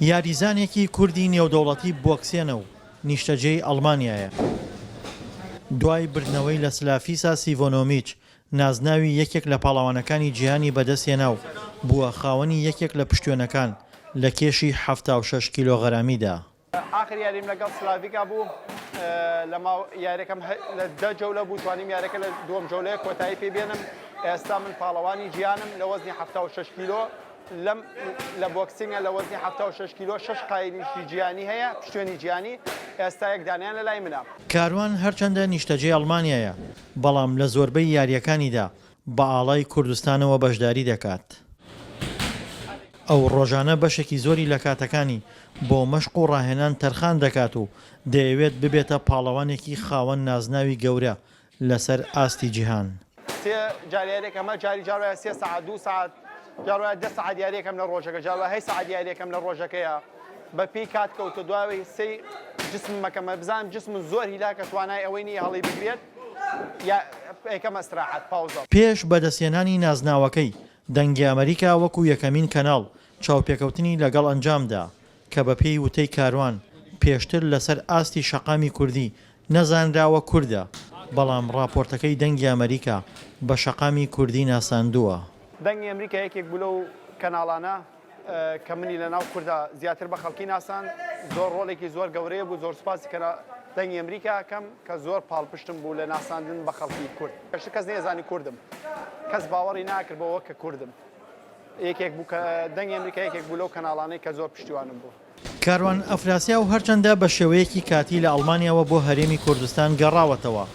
یاریزانێکی کوردی نێودەوڵەتی بۆکسێنە و نیشتەجێی ئەڵمانیایە. دوای بردنەوەی لە سلافیسا سیڤۆنۆمیچ نازناوی یەکێک لە پاڵەوانەکانی جیهانی بەدەستهێنا و بووە خاوەنی یەکێک لە پشتوێنەکان لە کێشی 76 کیلۆغەرامیدا. آخر یاریم لەگەڵ سلاڤیکا بوو لە یاریەکەم لە 10 جەولە بوو توانیم یاریەکە لە دووەم جەولەیە کۆتایی پێ بێنم. ئێستا من پاڵەوانی جیهانم لە وەزنی 76 کیلۆ لە بۆکسینگە لە وەزنی 76 کیلۆ 6 قایلیشی جیهانی هەیە پشتوێنی جیهانی ئێستا یەک دانیان لە لای منە. کاروان هەرچەندە نیشتەجێی ئەڵمانیایە بەڵام لە زۆربەی یاریەکانیدا بە ئاڵای کوردستانەوە بەشداری دەکات. ئەو ڕۆژانە بەشێکی زۆری لە کاتەکانی بۆ مەشق و ڕاهێنان تەرخان دەکات و دەیەوێت ببێتە پاڵەوانێکی خاوەن نازناوی گەورە لەسەر ئاستی جیهان. سێ جاریارێک ئەمە جاروایە 3 ساعت 2 ساعت جاروایە 10 ساعت یاریەکەم لە ڕۆژەکە جاروایە 8 ساعت یاریەکەم لە ڕۆژەکەیە بە پێی کات کەوتە دوای سی جسمەکەمە بزانم جسم زۆر هیلاکە توانای ئەوەی نیە هەڵی بگرێت یا ئەیکەمە استراحەت پاوزە. پێش بەدەستهێنانی نازناوەکەی دەنگی ئەمریکا وەکو یەکەمین کەناڵ چاوپێکەوتنی لەگەڵ ئەنجامدا کە بە پێی وتەی کاروان پێشتر لەسەر ئاستی شەقامی کوردی نەزانراوە کووردە بەڵام راپۆرتەکەی دەنگی ئەمریکا بە شەقامی کوردی ناساندووە. دەنگی ئەمریکا یەکێک بوو لەو کەناڵانە کە منی لە ناو کووردا زیاتر بە خەڵکی ناسان زۆر ڕۆڵێکی زۆر گەورەیە بوو. زۆر سوپاسی دەنگی ئەمریکاکەم کە زۆر پاڵپشتم بوو لە ناساندن بە خەڵکی کورد. کەس نێزانی کوردم کەس باوەڕی ناکردەوە کە کوردم. یەکێک بوو کە دەنگی ئەمریکا یەکێک بوو لەو کەناڵانەی کە زۆر پشتیوانم بوو. کاروان ئەفراسیا و هەرچەندە بە شێوەیەکی کاتی لە ئەڵمانیاوە بۆ هەرێمی کوردستان گەڕاوەتەوە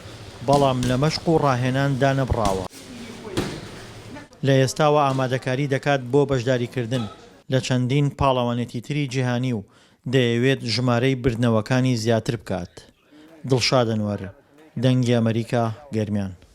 بەڵام لە مەشق و ڕاهێنان دانەبڕاوە. لە ئێستاوە ئامادەکاری دەکات بۆ بەشداریکردن لە چەندین پاڵەوانێتی تری جیهانی و دەیەوێت ژمارەی بردنەوەکانی زیاتر بکات. دڵشاد ئەنوەر، دەنگی ئەمریکا، گەرمیان.